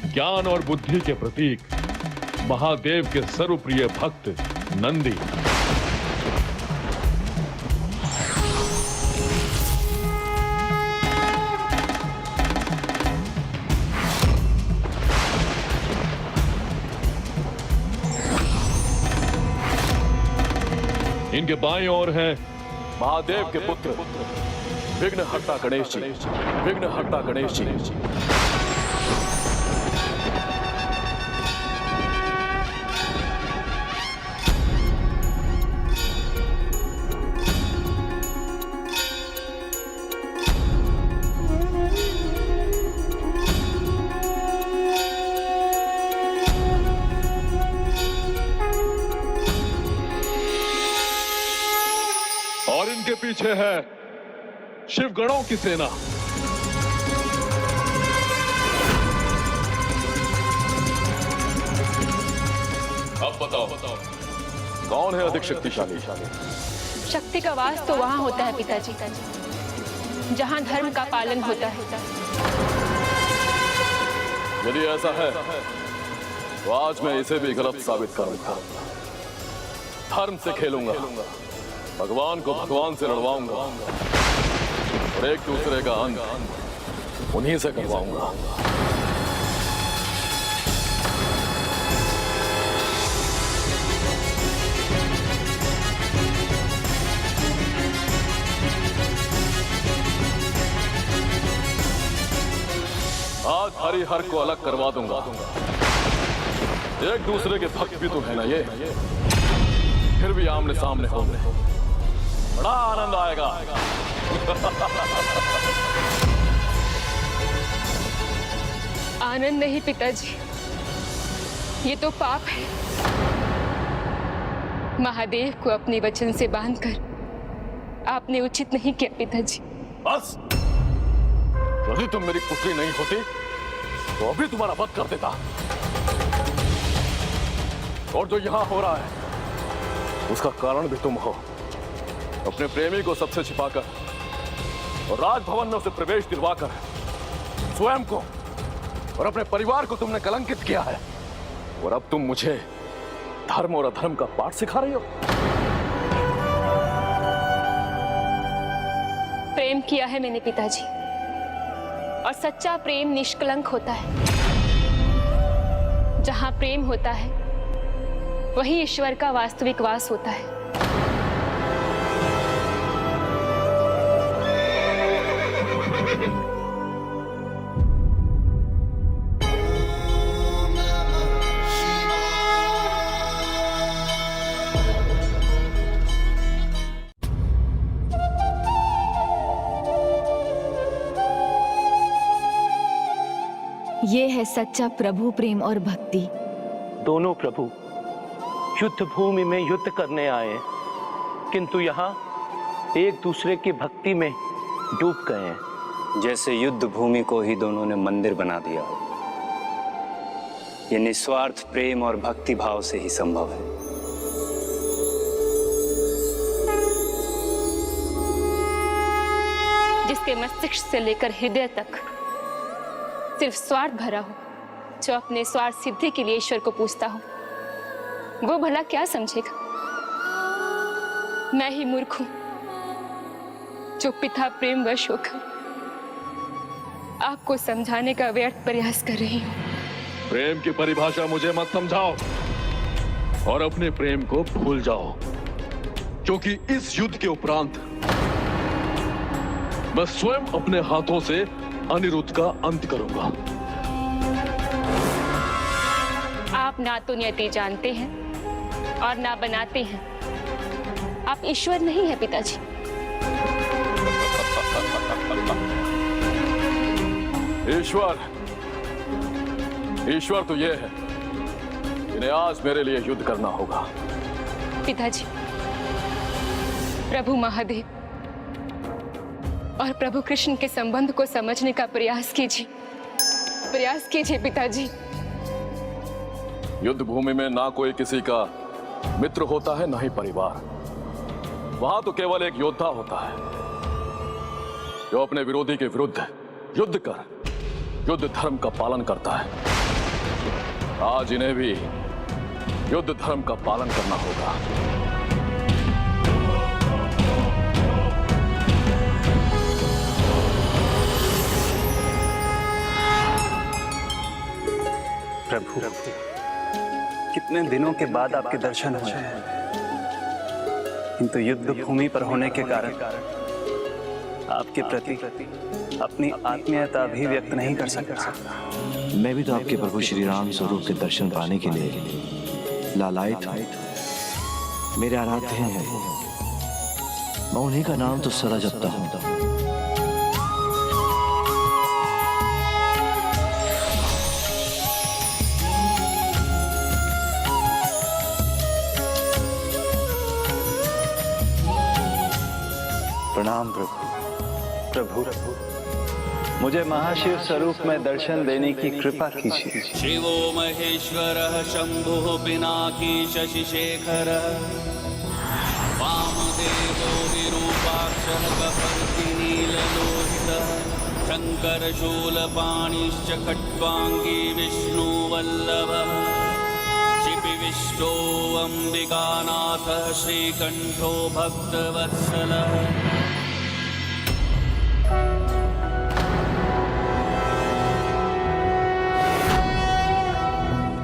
Speaker 9: ज्ञान और बुद्धि के प्रतीक, महादेव के सर्वप्रिय भक्त नंदी। इनके बाएं ओर हैं महादेव के पुत्र विघ्नहर्ता गणेश जी, विघ्नहर्ता गणेश जी। और इनके पीछे है शिवगणों की सेना। अब बताओ कौन है अधिक शक्तिशाली?
Speaker 6: शक्ति का वास तो वहाँ होता है पिताजी, जहाँ धर्म का पालन होता है।
Speaker 9: यदि ऐसा है तो आज मैं इसे भी गलत साबित करूंगा। धर्म से खेलूंगा, भगवान को भगवान से लड़वाऊंगा और एक दूसरे का अंत उन्हीं से करवाऊंगा। आज हरिहर को अलग करवा दूंगा। एक दूसरे के भक्त भी तो है ना ये, फिर भी आमने सामने होंगे, बड़ा आनंद आएगा।
Speaker 6: आनंद नहीं पिताजी, ये तो पाप है। महादेव को अपने वचन से बांधकर आपने उचित नहीं किया पिताजी।
Speaker 9: बस, यदि तुम मेरी पुत्री नहीं होती तो अभी तुम्हारा वध कर देता। और जो यहां हो रहा है उसका कारण भी तुम हो। अपने प्रेमी को सबसे छिपाकर और राजभवन में उसे प्रवेश दिलवाकर स्वयं को और अपने परिवार को तुमने कलंकित किया है। और अब तुम मुझे धर्म और अधर्म का पाठ सिखा रही हो।
Speaker 6: प्रेम किया है मैंने पिताजी, और सच्चा प्रेम निष्कलंक होता है। जहां प्रेम होता है वहीं ईश्वर का वास्तविक वास होता है।
Speaker 5: ये है सच्चा प्रभु प्रेम और भक्ति।
Speaker 13: दोनों प्रभु युद्ध भूमि में युद्ध करने आए, किंतु यहाँ एक दूसरे की भक्ति में डूब गए हैं।
Speaker 14: जैसे युद्ध भूमि को ही दोनों ने मंदिर बना दिया हो। ये निस्वार्थ प्रेम और भक्ति भाव से ही संभव है।
Speaker 6: जिसके मस्तिष्क से लेकर हृदय तक सिर्फ स्वार्थ भरा हो, जो अपने स्वार्थ सिद्धि के लिए ईश्वर को पूछता हो, वो भला क्या समझेगा? मैं ही मूर्ख हूं जो पिता प्रेमवश होकर आपको समझाने का व्यर्थ प्रयास कर रही हूं।
Speaker 9: प्रेम की परिभाषा मुझे मत समझाओ और अपने प्रेम को भूल जाओ, क्योंकि इस युद्ध के उपरांत मैं स्वयं अपने हाथों से अनिरुद्ध का अंत करूंगा।
Speaker 6: आप ना तो नियति जानते हैं और ना बनाते हैं। आप ईश्वर नहीं है पिताजी।
Speaker 9: ईश्वर तो ये है, इन्हें आज मेरे लिए युद्ध करना होगा।
Speaker 6: पिताजी, प्रभु महादेव और प्रभु कृष्ण के संबंध को समझने का प्रयास कीजिए पिताजी।
Speaker 9: युद्ध भूमि में ना कोई किसी का मित्र होता है, ना ही परिवार। वहां तो केवल एक योद्धा होता है जो अपने विरोधी के विरुद्ध युद्ध कर युद्ध धर्म का पालन करता है। आज इन्हें भी युद्ध धर्म का पालन करना होगा।
Speaker 14: प्रभु, कितने दिनों के बाद आपके दर्शन हुए हैं, किंतु युद्ध भूमि पर होने के कारण आपके प्रति अपनी आत्मीयता भी व्यक्त नहीं कर सकता।
Speaker 12: मैं भी तो आपके प्रभु श्री राम स्वरूप के दर्शन पाने के लिए लालायित हूं। मेरे आराध्य हैं, मैं उन्हीं का नाम तो सदा जपता हूं।
Speaker 14: प्रणाम प्रभु। मुझे महाशिव स्वरूप में दर्शन देने की कृपा कीजिए।
Speaker 11: शिवो महेश्वरः शंभुः पिनाकी शशिशेखर वामदेवो विरूपाक्षः कपर्दी नीललोहितः शंकर शूलपाणिश्च खट्वांगी विष्णुवल्लभः शिपिविष्टो अंबिकानाथः श्रीकंठो भक्तवत्सलः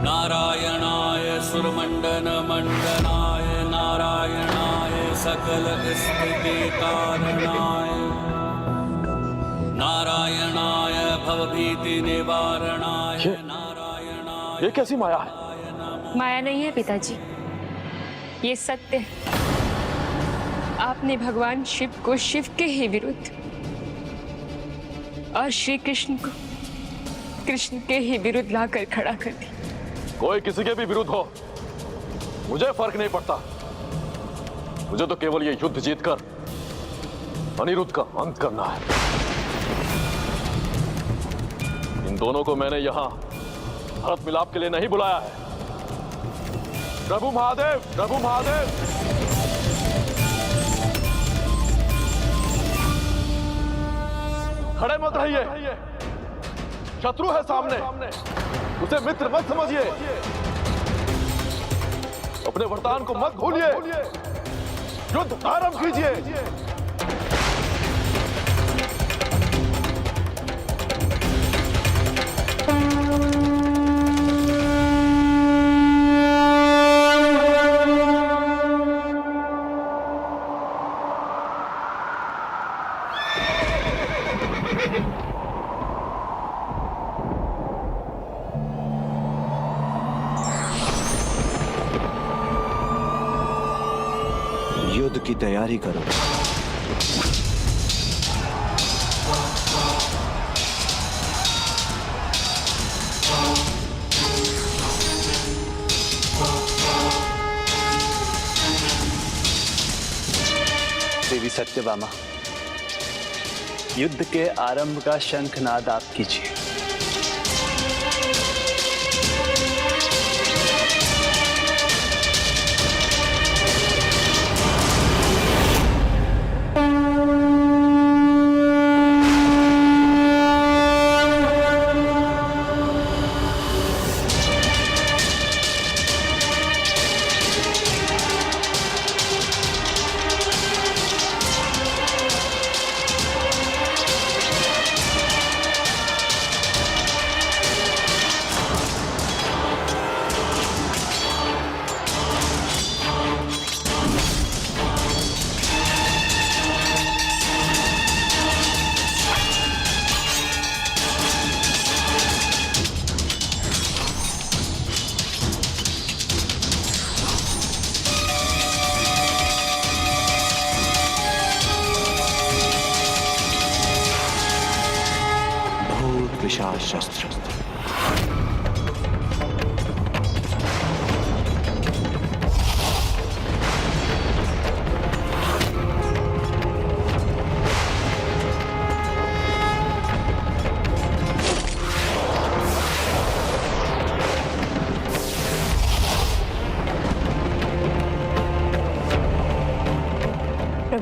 Speaker 11: नारायणाय सुरमंडन मंडनाय नारायणाय सकल स्थिति कारणाय नारायणाय भवभीति निवारणाय नारायणाय।
Speaker 9: ये कैसी माया है?
Speaker 6: माया नहीं है पिताजी, ये सत्य है। आपने भगवान शिव को शिव के ही विरुद्ध और श्री कृष्ण को कृष्ण के ही विरुद्ध लाकर खड़ा कर दिया।
Speaker 9: कोई किसी के भी विरुद्ध हो, मुझे फर्क नहीं पड़ता। मुझे तो केवल ये युद्ध जीतकर अनिरुद्ध का अंत करना है। इन दोनों को मैंने यहां भरत मिलाप के लिए नहीं बुलाया है। प्रभु महादेव, प्रभु महादेव, खड़े मत रहिए। शत्रु है सामने, उसे मित्र मत समझिए। अपने वरदान को मत भूलिए। युद्ध आरंभ कीजिए।
Speaker 12: युद्ध की तैयारी करो।
Speaker 14: देवी सत्यभामा, युद्ध के आरंभ का शंखनाद आप कीजिए।
Speaker 12: विशाल शस्त्र।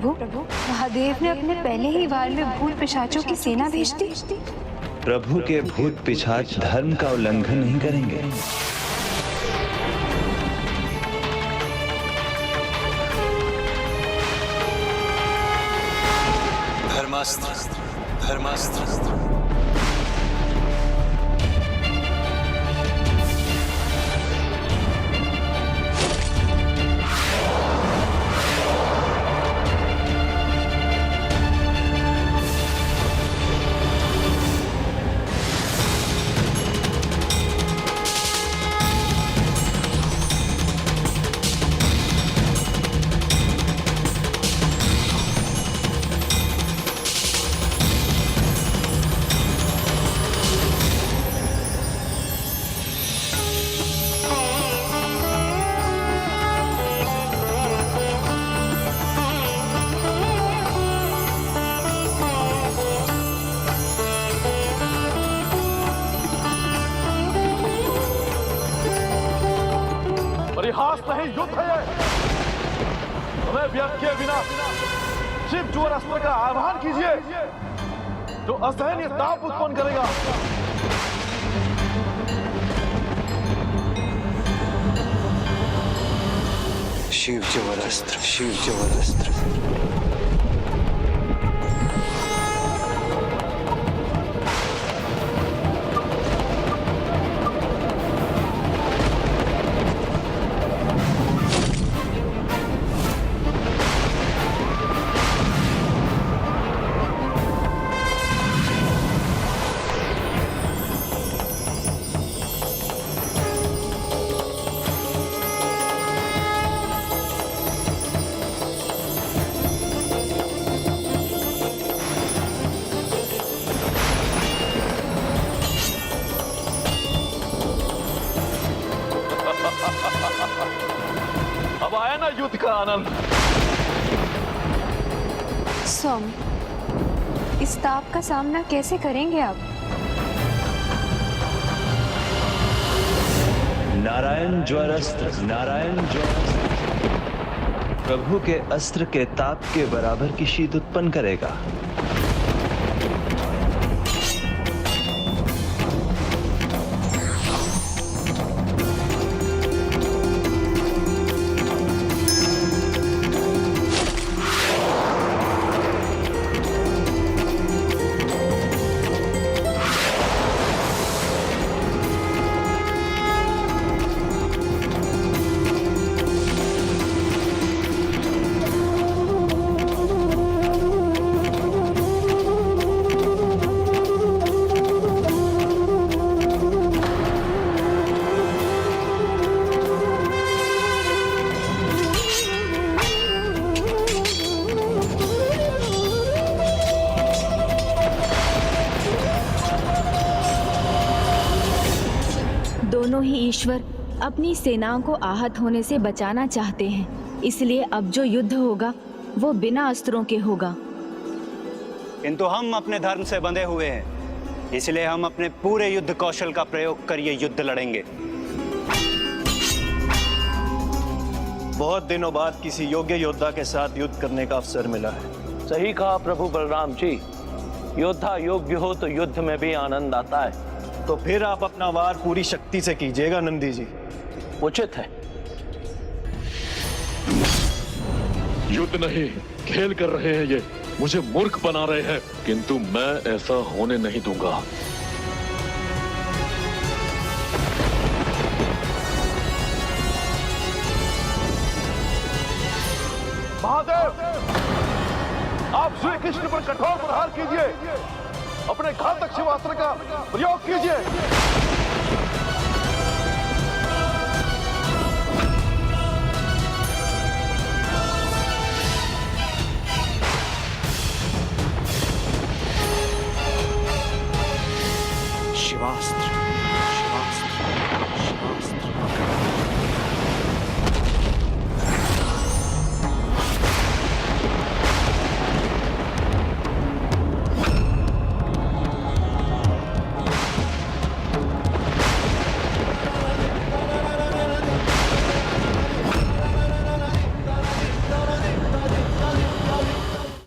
Speaker 15: प्रभु महादेव ने अपने पहले ही वार में भूत पिशाचों की सेना भेज दी।
Speaker 2: प्रभु के भूत पिशाच धर्म का उल्लंघन नहीं करेंगे।
Speaker 11: धर्मास्त्र, धर्मास्त्र।
Speaker 9: परिहास नहीं, युद्ध है ये। हमें व्यर्थ किए बिना शिव ज्वर अस्त्र का आह्वान कीजिए जो असहनीय ताप उत्पन्न करेगा।
Speaker 12: शिव ज्वर अस्त्र, शिव ज्वर अस्त्र।
Speaker 9: अब आया ना युद्ध का आनंद।
Speaker 15: स्वामी, इस ताप का सामना कैसे करेंगे आप?
Speaker 2: नारायण ज्वर अस्त्र, नारायण ज्वर अस्त्र प्रभु के अस्त्र के ताप के बराबर की शीत उत्पन्न करेगा।
Speaker 5: दोनों ही ईश्वर अपनी सेनाओं को आहत होने से बचाना चाहते हैं, इसलिए अब जो युद्ध होगा वो बिना अस्त्रों के होगा।
Speaker 14: किंतु हम अपने धर्म से बंधे हुए हैं, इसलिए हम अपने पूरे युद्ध कौशल का प्रयोग कर ये युद्ध लड़ेंगे।
Speaker 8: बहुत दिनों बाद किसी योग्य योद्धा के साथ युद्ध करने का अवसर मिला है।
Speaker 13: सही कहा प्रभु बलराम जी, योद्धा योग्य हो तो युद्ध में भी आनंद आता है।
Speaker 8: तो फिर आप अपना वार पूरी शक्ति से कीजिएगा नंदी जी।
Speaker 13: उचित है।
Speaker 9: युद्ध नहीं, खेल कर रहे हैं ये, मुझे मूर्ख बना रहे हैं, किंतु मैं ऐसा होने नहीं दूंगा। महादेव, आप श्री कृष्ण पर कठोर प्रहार कीजिए, अपने घातक शिवास्त्र का प्रयोग कीजिए।